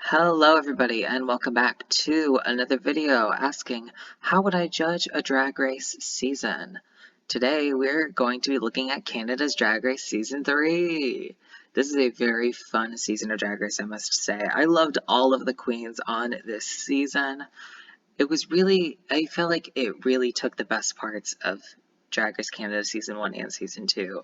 Hello everybody and welcome back to another video asking how would I judge a Drag Race season? Today we're going to be looking at Canada's Drag Race Season 3. This is a very fun season of Drag Race, I must say. I loved all of the queens on this season. I felt like it really took the best parts of Drag Race Canada Season 1 and Season 2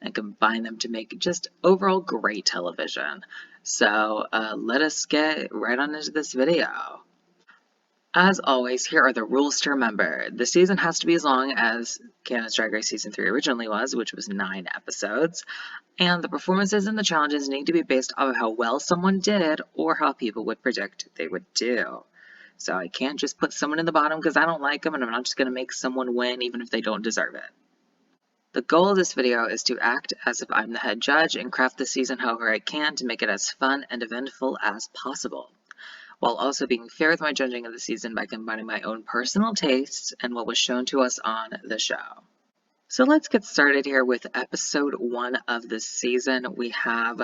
and combine them to make just overall great television. So let us get right on into this video. As always, here are the rules to remember. The season has to be as long as Canada's Drag Race Season 3 originally was, which was 9 episodes, and the performances and the challenges need to be based off of how well someone did or how people would predict they would do. So I can't just put someone in the bottom because I don't like them, and I'm not just going to make someone win even if they don't deserve it. The goal of this video is to act as if I'm the head judge and craft the season however I can to make it as fun and eventful as possible, while also being fair with my judging of the season by combining my own personal tastes and what was shown to us on the show. So let's get started here with episode 1 of this season. We have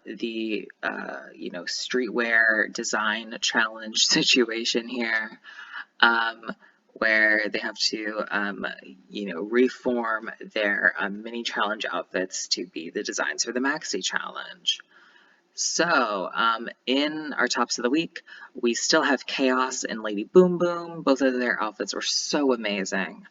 the streetwear design challenge situation here. Where they have to, reform their mini challenge outfits to be the designs for the maxi challenge. So, in our tops of the week, we still have Chaos and Lady Boom Boom. Both of their outfits were so amazing.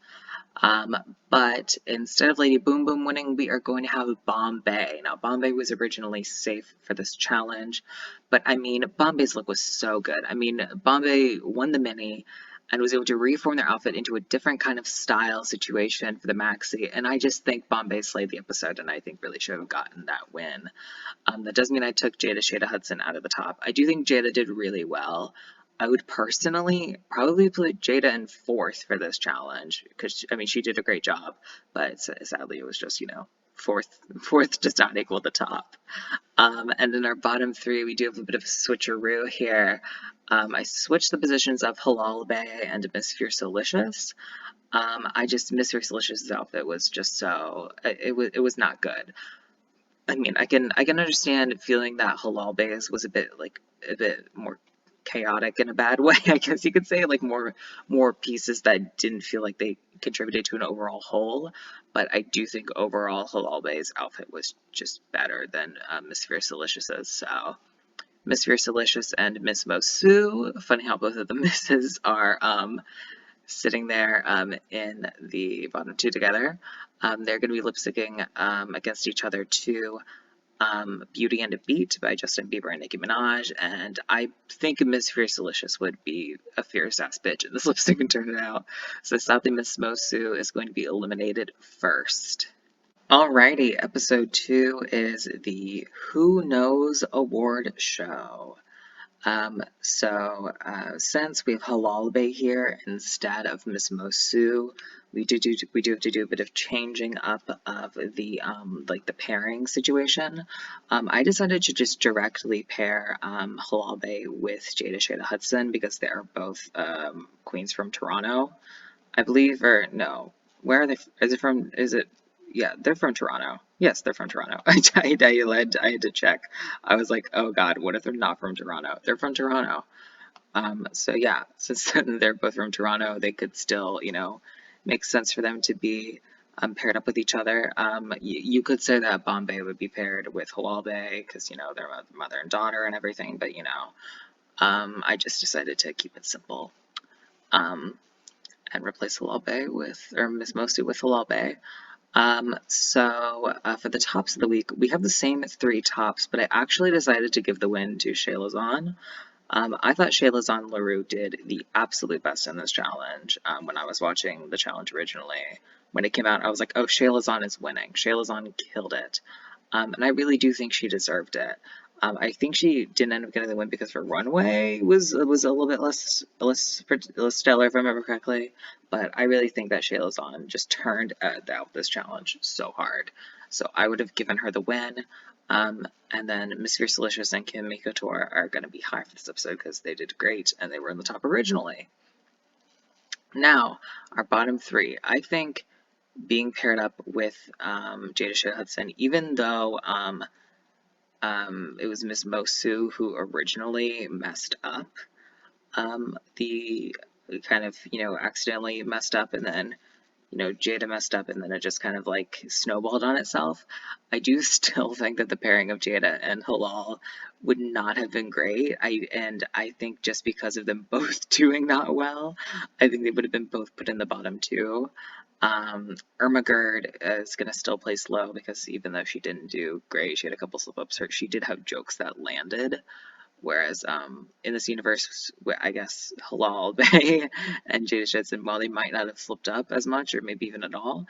But instead of Lady Boom Boom winning, we are going to have Bombay. Now, Bombay was originally safe for this challenge, but I mean, Bombay's look was so good. I mean, Bombay won the mini and was able to reform their outfit into a different kind of style situation for the maxi, and I just think Bombay slayed the episode, and I think really should have gotten that win. That doesn't mean I took Jada Shada Hudson out of the top. I do think Jada did really well. I would personally probably put Jada in 4th for this challenge because, I mean, she did a great job, but sadly it was just, fourth does not equal the top. And in our bottom 3, we do have a bit of a switcheroo here. I switched the positions of Halal Bay and Miss Fiercelicious. Miss Fiercelicious' outfit was just so, it was not good. I mean, I can understand feeling that Halal Bays was a bit more chaotic in a bad way. I guess you could say like more pieces that didn't feel like they contributed to an overall whole. But I do think overall Halal Bay's outfit was just better than Miss Fiercelicious's. So Miss Fiercelicious and Miss Mosu. Funny how both of the misses are sitting there in the bottom 2 together. They're going to be lip syncing against each other to Beauty and a Beat by Justin Bieber and Nicki Minaj, and I think Miss Fiercelicious would be a fierce ass bitch in this lip sync and turn it out. So sadly, Miss Mosu is going to be eliminated first. Alrighty, episode 2 is the Who Knows Award show. Since we have Halal Bay here instead of Miss Mosu, we do have to do a bit of changing up of the the pairing situation. I decided to just directly pair Halal Bay with Jada Shada Hudson because they are both queens from Toronto, I believe, or no, where are they? Is it from? Is it? Yeah, they're from Toronto. Yes, they're from Toronto. I had to check. I was like, oh God, what if they're not from Toronto? They're from Toronto. So yeah, since they're both from Toronto, they could still, make sense for them to be paired up with each other. You could say that Bombay would be paired with Halal Bay because, they're mother and daughter and everything, but, I just decided to keep it simple. And replace Halal Bay or Miss Mosu with Halal Bay. For the tops of the week, we have the same 3 tops, but I actually decided to give the win to Shaylazan. I thought Shaylazan LaRue did the absolute best in this challenge. When I was watching the challenge originally, when it came out, I was like, oh, Shaylazan is winning. Shaylazan killed it. And I really do think she deserved it. I think she didn't end up getting the win because her runway was a little bit less stellar, if I remember correctly. But I really think that Shaylazan just turned out this challenge so hard. So I would have given her the win. And then Miss Fiercelicious and Kim Couture are going to be high for this episode because they did great and they were in the top originally. Now, our bottom 3. I think being paired up with Jada Shada Hudson, even though It was Miss Mosu who originally messed up. The kind of, accidentally messed up, and then, Jada messed up, and then it just kind of like snowballed on itself. I do still think that the pairing of Jada and Halal would not have been great. I think just because of them both doing not well, I think they would have been both put in the bottom two. Irma Gerd is going to still place low because even though she didn't do great, she had a couple slip ups. She did have jokes that landed. Whereas in this universe, I guess Halal Bay and Jada Shetson, while they might not have flipped up as much or maybe even at all,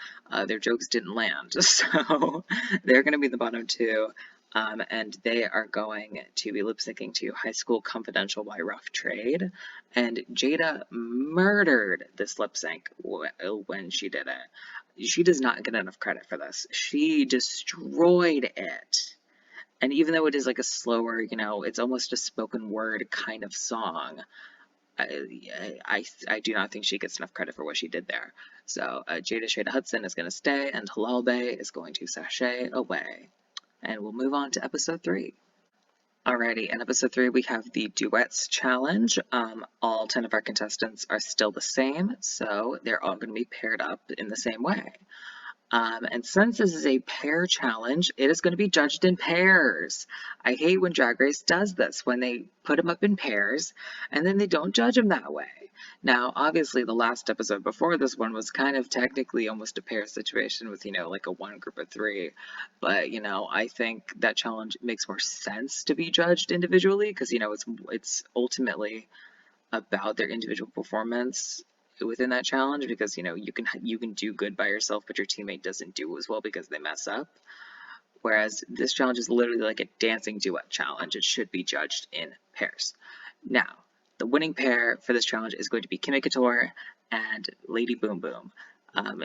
their jokes didn't land. So they're going to be the bottom two. And they are going to be lip syncing to High School Confidential by Rough Trade. And Jada murdered this lip sync when she did it. She does not get enough credit for this. She destroyed it. And even though it is like a slower, it's almost a spoken word kind of song, I do not think she gets enough credit for what she did there. So Jada Shade Hudson is going to stay, and Halal Bay is going to sashay away. And we'll move on to episode 3. Alrighty, in episode 3 we have the Duets Challenge. All 10 of our contestants are still the same, so they're all going to be paired up in the same way. And since this is a pair challenge, it is going to be judged in pairs. I hate when Drag Race does this, when they put them up in pairs and then they don't judge them that way. Now, obviously, the last episode before this one was kind of technically almost a pair situation with, like a one group of 3. But, I think that challenge makes more sense to be judged individually because, it's ultimately about their individual performance within that challenge because you can do good by yourself but your teammate doesn't do as well because they mess up, whereas this challenge is literally like a dancing duet challenge. It should be judged in pairs. Now the winning pair for this challenge is going to be Kimmy Couture and Lady Boom Boom.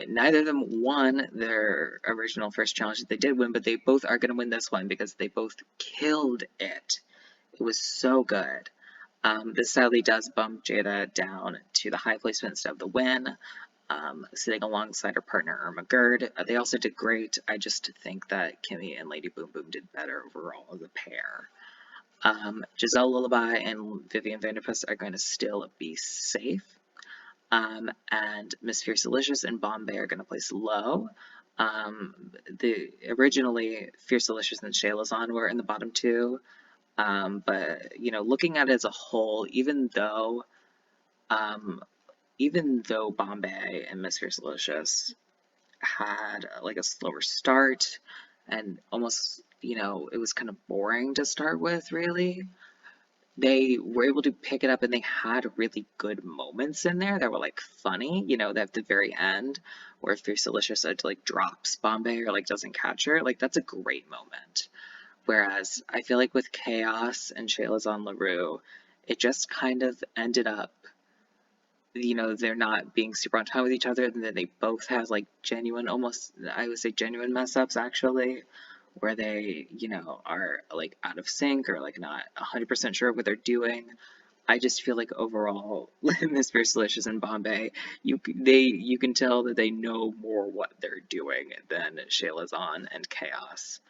Neither of them won their original first challenge that they did win, but they both are going to win this one because they both killed it. It was so good. This sadly does bump Jada down to the high placement instead of the win, sitting alongside her partner Irma Gerd. They also did great. I just think that Kimmy and Lady Boom Boom did better overall as a pair. Giselle Lullaby and Vivian Vanderpuss are going to still be safe. And Miss Fierce Delicious and Bombay are going to place low. Originally Fierce Delicious and Shaylazon were in the bottom two. But looking at it as a whole, even though Bombay and Miss Fierce Delicious had like a slower start and almost, it was kind of boring to start with, really, they were able to pick it up and they had really good moments in there that were like funny, at the very end where Fierce Delicious like drops Bombay or like doesn't catch her. Like that's a great moment. Whereas I feel like with Chaos and Shaylazon LaRue, it just kind of ended up, they're not being super on time with each other, and then they both have like genuine, almost, I would say genuine mess ups actually, where they, are like out of sync or like not 100% sure what they're doing. I just feel like overall, Miss Fierce Delicious and Bombay, you can tell that they know more what they're doing than Shaylazon and Chaos.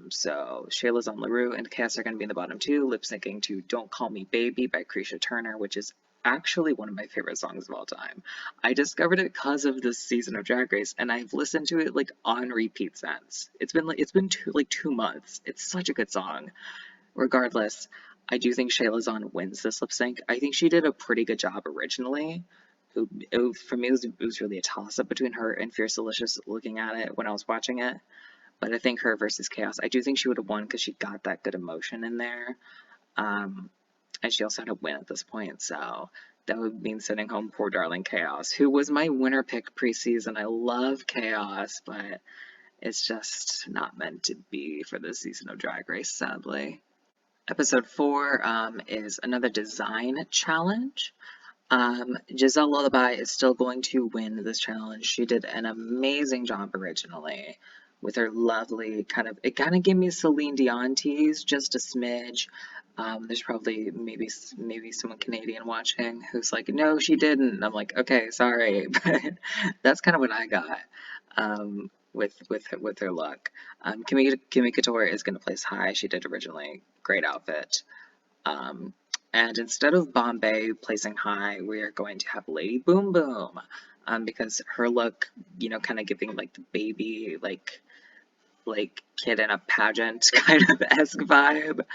So Shaylazon LaRue and Chaos are going to be in the bottom two, lip syncing to Don't Call Me Baby by Krisha Turner, which is actually one of my favorite songs of all time. I discovered it because of this season of Drag Race, and I've listened to it like on repeat since. It's been 2 months. It's such a good song. Regardless, I do think Shaylazon wins this lip sync. I think she did a pretty good job originally. For me, it was really a toss-up between her and Fierce Delicious looking at it when I was watching it. But I think her versus Chaos, I do think she would have won because she got that good emotion in there. And she also had a win at this point, so that would mean sending home poor darling Chaos, who was my winner pick preseason. I love Chaos, but it's just not meant to be for this season of Drag Race, sadly. Episode 4 is another design challenge. Giselle Lullaby is still going to win this challenge. She did an amazing job originally with her lovely it kind of gave me Celine Dion tease, just a smidge. There's probably maybe someone Canadian watching who's like, no, she didn't. And I'm like, okay, sorry, but that's kind of what I got. with her look. Kimmy Couture is going to place high. She did originally. Great outfit. And instead of Bombay placing high, we are going to have Lady Boom Boom, because her look, kind of giving like the baby, like kid in a pageant kind of esque vibe,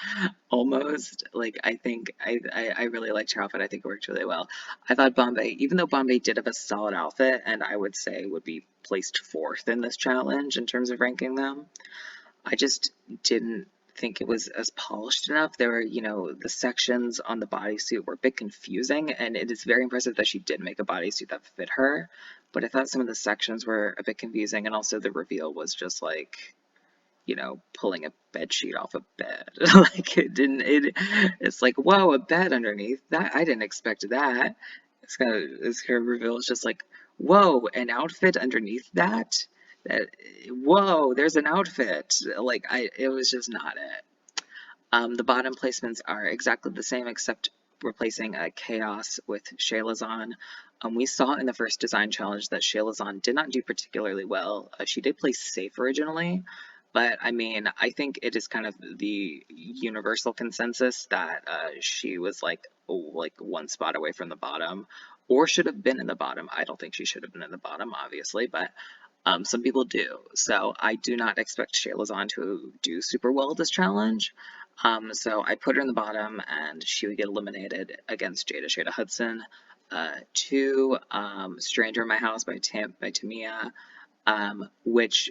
almost. Like I think I really liked her outfit. I think it worked really well. I thought Bombay, even though Bombay did have a solid outfit, and I would say would be placed fourth in this challenge in terms of ranking them, I just didn't think it was as polished enough. There were, the sections on the bodysuit were a bit confusing, and it is very impressive that she did make a bodysuit that fit her, but I thought some of the sections were a bit confusing, and also the reveal was just like, pulling a bed sheet off a bed. Like it's like, whoa, a bed underneath that. I didn't expect that. This kind of reveal is just like, whoa, an outfit underneath that? That, whoa, there's an outfit. Like it was just not it. The bottom placements are exactly the same except replacing Chaos with Shaylazan. We saw in the first design challenge that Shaylazan did not do particularly well. She did place safe originally, but I mean, I think it is kind of the universal consensus that she was like one spot away from the bottom, or should have been in the bottom. I don't think she should have been in the bottom, obviously, but some people do. So I do not expect Shaylazan to do super well this challenge. So I put her in the bottom, and she would get eliminated against Jada Shada Hudson. To Stranger in My House by Tamia, which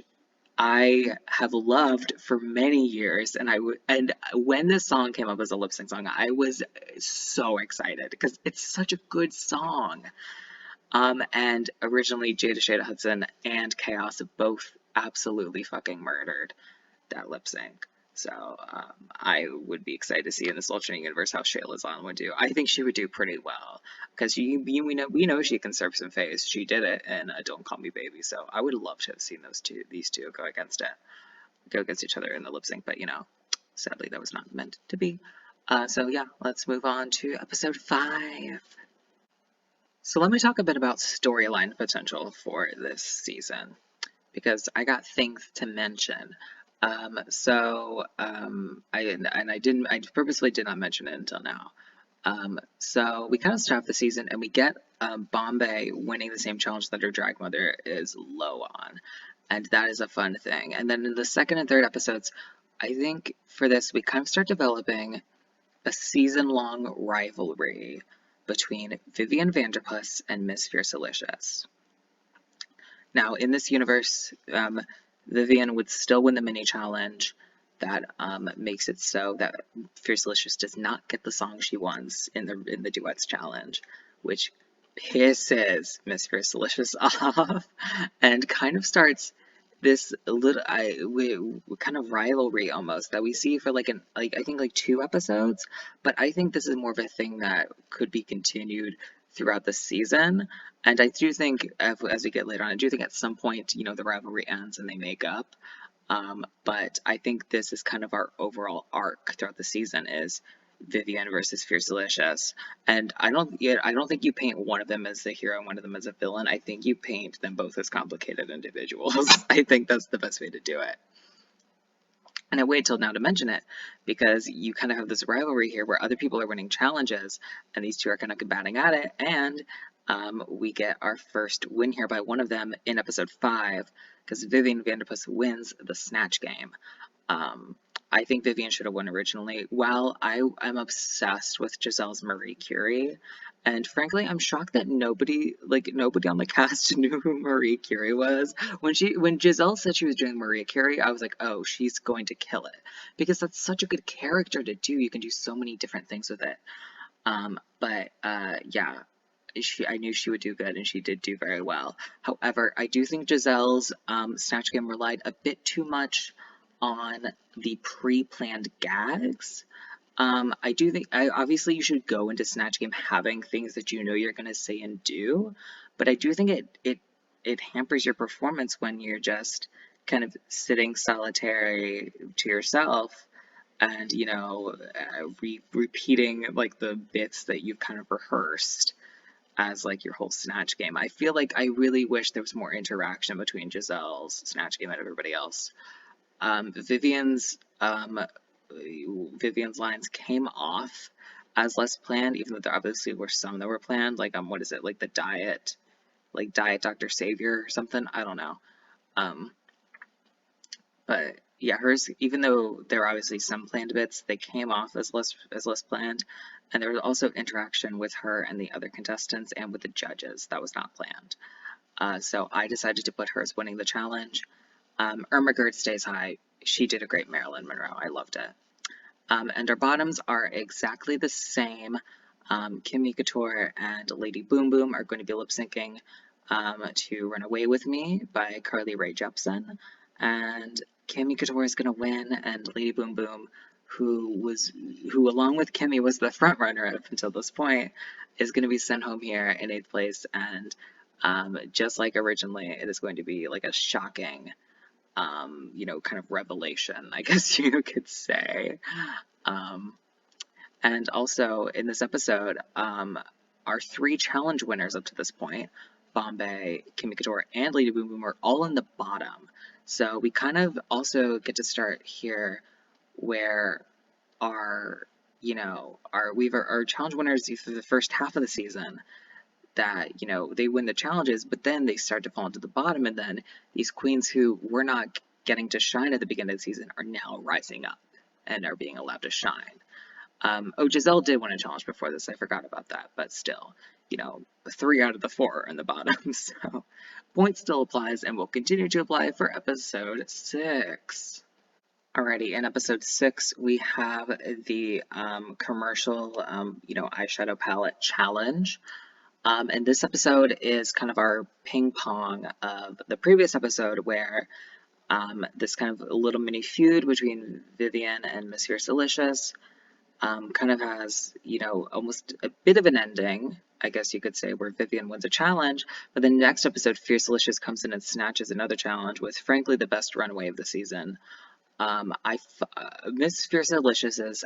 I have loved for many years, and when this song came up as a lip sync song, I was so excited because it's such a good song. And originally Jada Shada Hudson and Chaos both absolutely fucking murdered that lip sync. So I would be excited to see in this alternate universe how Shaylazan would do. I think she would do pretty well because we know she can serve some face. She did it in Don't Call Me Baby. So I would love to have seen these two go against each other in the lip sync. But sadly that was not meant to be. So yeah, let's move on to episode 5. So let me talk a bit about storyline potential for this season, because I got things to mention. I purposely did not mention it until now. So we kind of start off the season and we get Bombay winning the same challenge that her drag mother is low on, and that is a fun thing. And then in the second and third episodes, I think for this we kind of start developing a season-long rivalry between Vivian Vanderpuss and Miss Fiercalicious. Now, in this universe, Vivian would still win the mini challenge. That makes it so that Fiercalicious does not get the song she wants in the duets challenge, which pisses Miss Fiercalicious off and kind of starts this little kind of rivalry almost that we see for I think like 2 episodes, but I think this is more of a thing that could be continued throughout the season. And I do think as we get later on, I do think at some point the rivalry ends and they make up. But I think this is kind of our overall arc throughout the season is Vivian versus Fiercalicious, and I don't think you paint one of them as the hero and one of them as a villain. I think you paint them both as complicated individuals. I think that's the best way to do it. And I wait till now to mention it because you kind of have this rivalry here where other people are winning challenges and these two are kind of combating at it, and we get our first win here by one of them in episode 5 because Vivian Vanderpuss wins the Snatch Game. I think Vivian should have won originally. While I'm obsessed with Gizelle's Marie Curie, and frankly, I'm shocked that nobody on the cast knew who Marie Curie was. When Gizelle said she was doing Marie Curie, I was like, oh, she's going to kill it because that's such a good character to do. You can do so many different things with it. Yeah. I knew she would do good, and she did do very well. However, I do think Gizelle's Snatch Game relied a bit too much on the pre-planned gags. I do think, obviously you should go into Snatch Game having things that you know you're going to say and do, but I do think it hampers your performance when you're just kind of sitting solitary to yourself and, repeating like the bits that you've kind of rehearsed. as like your whole Snatch game. I feel like I really wish there was more interaction between Giselle's Snatch game and everybody else. Vivian's lines came off as less planned, even though there obviously were some that were planned. Like what is it? Like the diet, like Diet Dr. Savior or something. I don't know. Um, but yeah, hers, even though there were obviously some planned bits, they came off as less planned, and there was also interaction with her and the other contestants and with the judges that was not planned. So I decided to put her as winning the challenge. Irma Gerd stays high. She did a great Marilyn Monroe. I loved it. And our bottoms are exactly the same. Kimmy Couture and Lady Boom Boom are going to be lip syncing to Run Away With Me by Carly Rae Jepsen. And Kimmy Couture is going to win, and Lady Boom Boom, who along with Kimmy was the front runner up until this point, is going to be sent home here in 8th place. And just like originally, it is going to be like a shocking, kind of revelation, I guess you could say. And also in this episode, our 3 challenge winners up to this point, Bombay, Kimmy Couture, and Lady Boom Boom, are all in the bottom. So we kind of also get to start here where our challenge winners through the first half of the season, that, they win the challenges, but then they start to fall into the bottom, and then these queens who were not getting to shine at the beginning of the season are now rising up and are being allowed to shine. Giselle did win a challenge before this, I forgot about that, but still, 3 out of the 4 are in the bottom, so point still applies and will continue to apply for episode 6. Alrighty, in episode 6, we have the commercial, eyeshadow palette challenge. And this episode is kind of our ping pong of the previous episode, where this kind of little mini feud between Vivian and Miss Fiercalicious kind of has, almost a bit of an ending, I guess you could say, where Vivian wins a challenge, but the next episode, Fiercalicious comes in and snatches another challenge with, frankly, the best runway of the season. Miss Fiercalicious'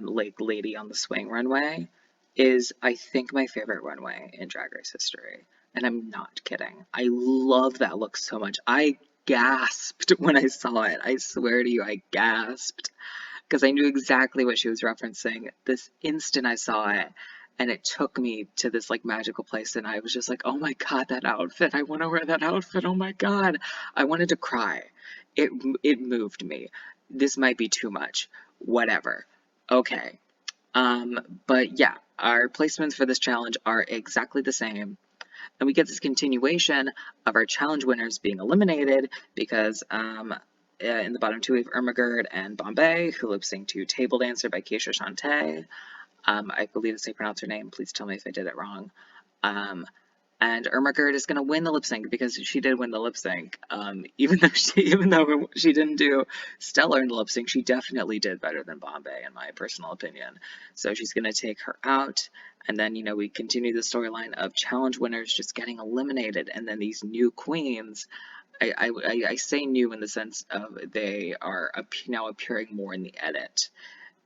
like Lady on the Swing runway is, I think, my favorite runway in Drag Race history, and I'm not kidding. I love that look so much. I gasped when I saw it. I swear to you, I gasped, because I knew exactly what she was referencing this instant I saw it, and it took me to this like magical place, and I was just like, oh my god, that outfit, I want to wear that outfit, oh my god. I wanted to cry. It moved me. This might be too much. Whatever. Okay. But yeah, our placements for this challenge are exactly the same. And we get this continuation of our challenge winners being eliminated because in the bottom 2 we have Irma Gerd and Bombay, who lip sync to Table Dancer by Keisha Shante. I believe that's how you pronounce her name. Please tell me if I did it wrong. And Irma Gerd is going to win the lip sync because she did win the lip sync. Even though she didn't do stellar in the lip sync, she definitely did better than Bombay, in my personal opinion. So she's going to take her out, and then we continue the storyline of challenge winners just getting eliminated, and then these new queens. I say new in the sense of they are now appearing more in the edit.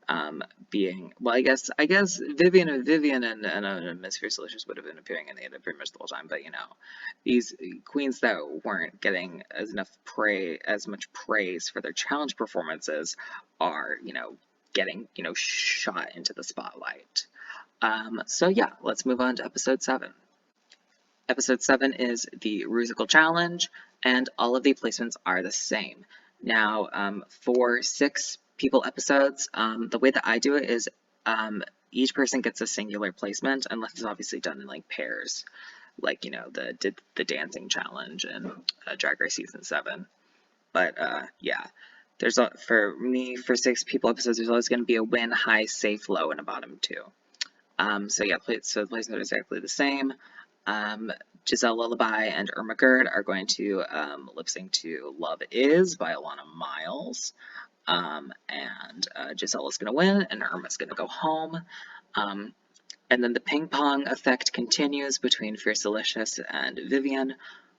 I guess Vivian and Miss Fiercalicious would have been appearing in the edit pretty much the whole time, but these queens that weren't getting as much praise for their challenge performances are getting shot into the spotlight. So yeah, let's move on to episode 7. Episode 7 is the Rusical Challenge, and all of the placements are the same. Now, for 6 people episodes, the way that I do it is each person gets a singular placement, unless it's obviously done in like pairs, like the dancing challenge and Drag Race season 7. But yeah, for me, for 6 people episodes, there's always going to be a win, high, safe, low, and a bottom 2. So yeah, so the placement is exactly the same. Giselle Lullaby and Irma Gerd are going to lip sync to Love Is by Alana Miles. And Giselle is going to win, and Irma's going to go home. And then the ping pong effect continues between Fiercalicious and Vivian,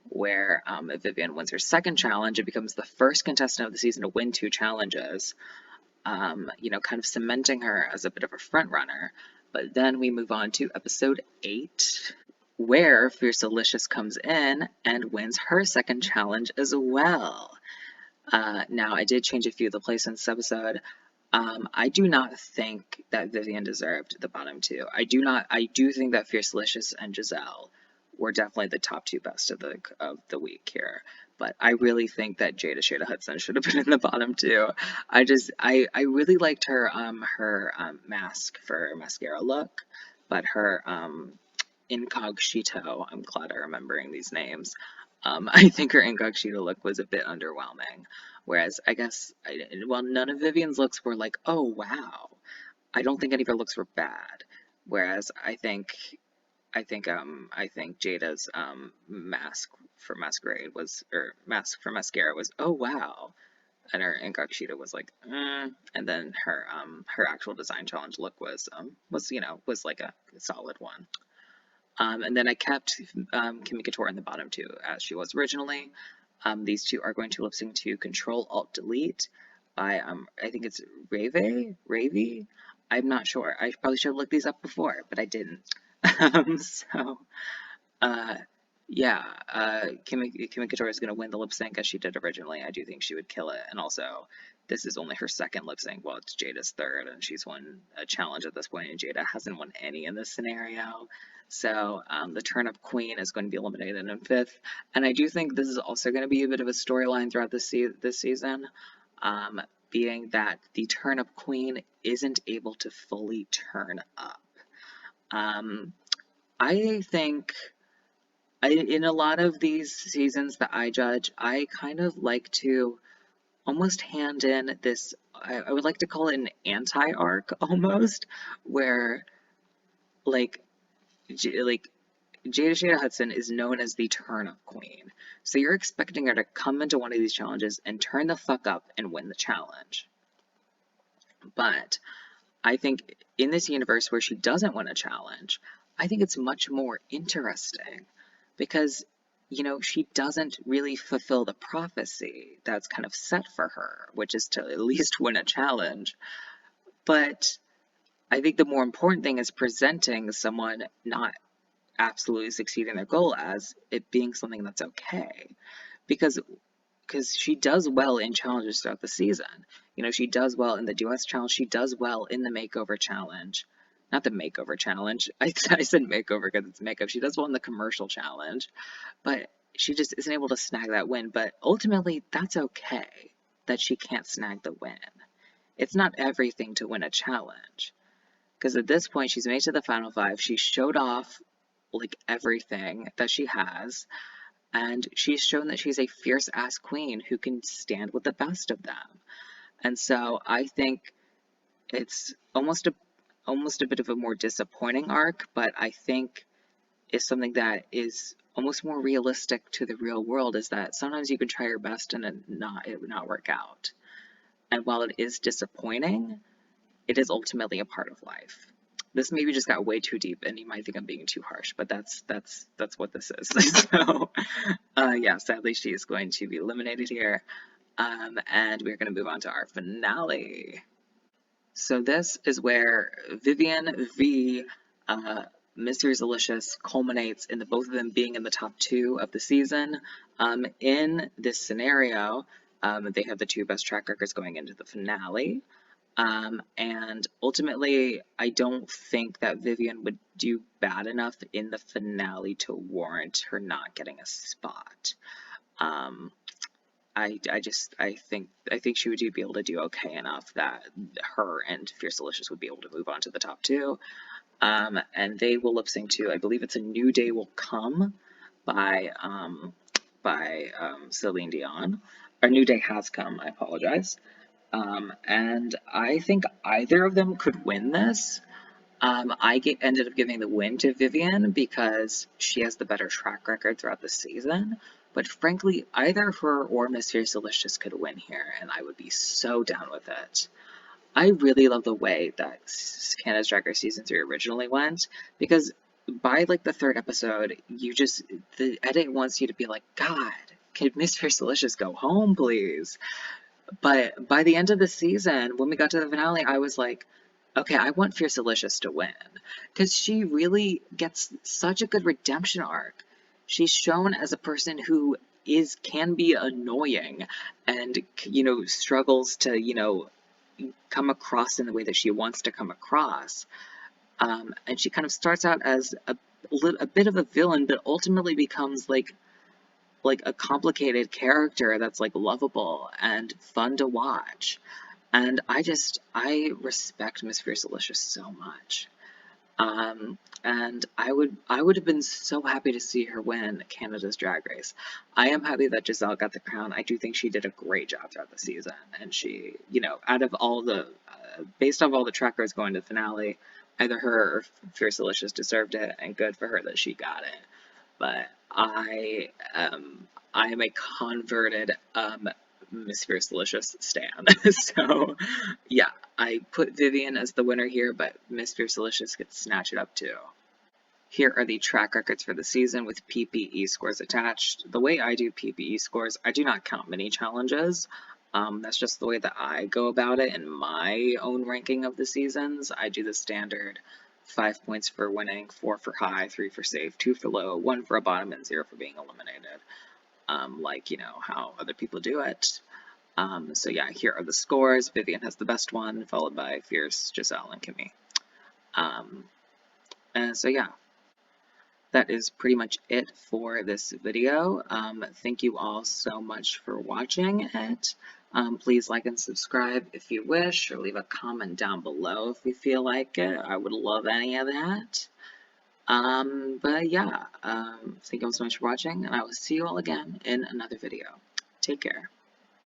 where if Vivian wins her second challenge, it becomes the first contestant of the season to win 2 challenges, kind of cementing her as a bit of a front runner. But then we move on to episode 8, where Fierce Delicious comes in and wins her second challenge as well. Now, I did change a few of the plays in this episode. I do not think that Vivian deserved the bottom two. I do think that Fierce Delicious and Giselle were definitely the top two best of the week here. But I really think that Jada Hudson should have been in the bottom two. I really liked her mask for mascara look, but her incognito, I'm glad I'm remembering these names. I think her incognito look was a bit underwhelming. Whereas I guess, well, none of Vivian's looks were like, oh wow. I don't think any of her looks were bad. Whereas I think Jada's mask for masquerade was, or mask for mascara was, oh wow. And her incognito was like, and then her actual design challenge look was like a solid one. And then I kept Kimmy Couture in the bottom two as she was originally. These two are going to lip sync to Control Alt Delete by I think it's Ravi. I'm not sure. I probably should have looked these up before, but I didn't. So yeah, Kimmy Couture is going to win the lip sync as she did originally. I do think she would kill it, and also this is only her second lip sync. Well, it's Jada's third, and she's won a challenge at this point, and Jada hasn't won any in this scenario. So the Turnip Queen is going to be eliminated in fifth, and I do think this is also going to be a bit of a storyline throughout this season, being that the Turnip Queen isn't able to fully turn up. I think in a lot of these seasons that I judge, I kind of like to almost hand in this, I would like to call it an anti-arc almost, where like Jada Hudson is known as the turnip queen. So you're expecting her to come into one of these challenges and turn the fuck up and win the challenge. But I think in this universe where she doesn't win a challenge, I think it's much more interesting because, she doesn't really fulfill the prophecy that's kind of set for her, which is to at least win a challenge. But I think the more important thing is presenting someone not absolutely succeeding their goal as it being something that's okay. Because she does well in challenges throughout the season. She does well in the duets challenge. She does well in the makeover challenge. Not the makeover challenge. I said makeover because it's makeup. She does well in the commercial challenge. But she just isn't able to snag that win. But ultimately, that's okay that she can't snag the win. It's not everything to win a challenge. Because at this point, she's made to the final 5. She showed off like everything that she has. And she's shown that she's a fierce-ass queen who can stand with the best of them. And so I think it's almost a bit of a more disappointing arc, but I think is something that is almost more realistic to the real world, is that sometimes you can try your best and it would not work out. And while it is disappointing, it is ultimately a part of life. This maybe just got way too deep, and you might think I'm being too harsh, but that's what this is. So, yeah, sadly, she is going to be eliminated here, and we're going to move on to our finale. So this is where Vivian v. Mrs. Delicious culminates in the both of them being in the top 2 of the season. In this scenario, they have the 2 best track records going into the finale. And ultimately, I don't think that Vivian would do bad enough in the finale to warrant her not getting a spot. I think she would be able to do okay enough that her and Fierce Delicious would be able to move on to the top 2. And they will lip sync to, I believe it's A New Day Will Come by Celine Dion. A New Day Has Come, I apologize. And I think either of them could win this. Ended up giving the win to Vivian because she has the better track record throughout the season. But frankly, either her or Miss Fierce Delicious could win here, and I would be so down with it. I really love the way that Canada's Drag Race Season 3 originally went, because by like the 3rd episode, the edit wants you to be like, God, can Miss Fierce Delicious go home, please? But by the end of the season, when we got to the finale, I was like, Okay, I want Fierce Delicious to win because she really gets such a good redemption arc. She's shown as a person who can be annoying and struggles to come across in the way that she wants to come across. And she kind of starts out as a bit of a villain, but ultimately becomes like a complicated character that's like lovable and fun to watch. And I respect Miss Fierce Delicious so much. And I would have been so happy to see her win Canada's Drag Race. I am happy that Giselle got the crown. I do think she did a great job throughout the season, and she, out of all the, based off all the trackers going to the finale, either her or Fierce Delicious deserved it, and good for her that she got it. But I am a converted Miss Fierce Delicious stan. So yeah, I put Vivian as the winner here, but Miss Fierce Delicious gets snatched it up too. Here are the track records for the season with PPE scores attached. The way I do PPE scores, I do not count mini challenges. That's just the way that I go about it in my own ranking of the seasons. I do the standard 5 points for winning, 4 for high, 3 for safe, 2 for low, 1 for a bottom, and 0 for being eliminated. Like, how other people do it. So yeah, here are the scores. Vivian has the best one, followed by Fierce, Giselle, and Kimmy. And so yeah, that is pretty much it for this video. Thank you all so much for watching it. Please like and subscribe if you wish, or leave a comment down below if you feel like it. I would love any of that. But yeah, thank you all so much for watching, and I will see you all again in another video. Take care.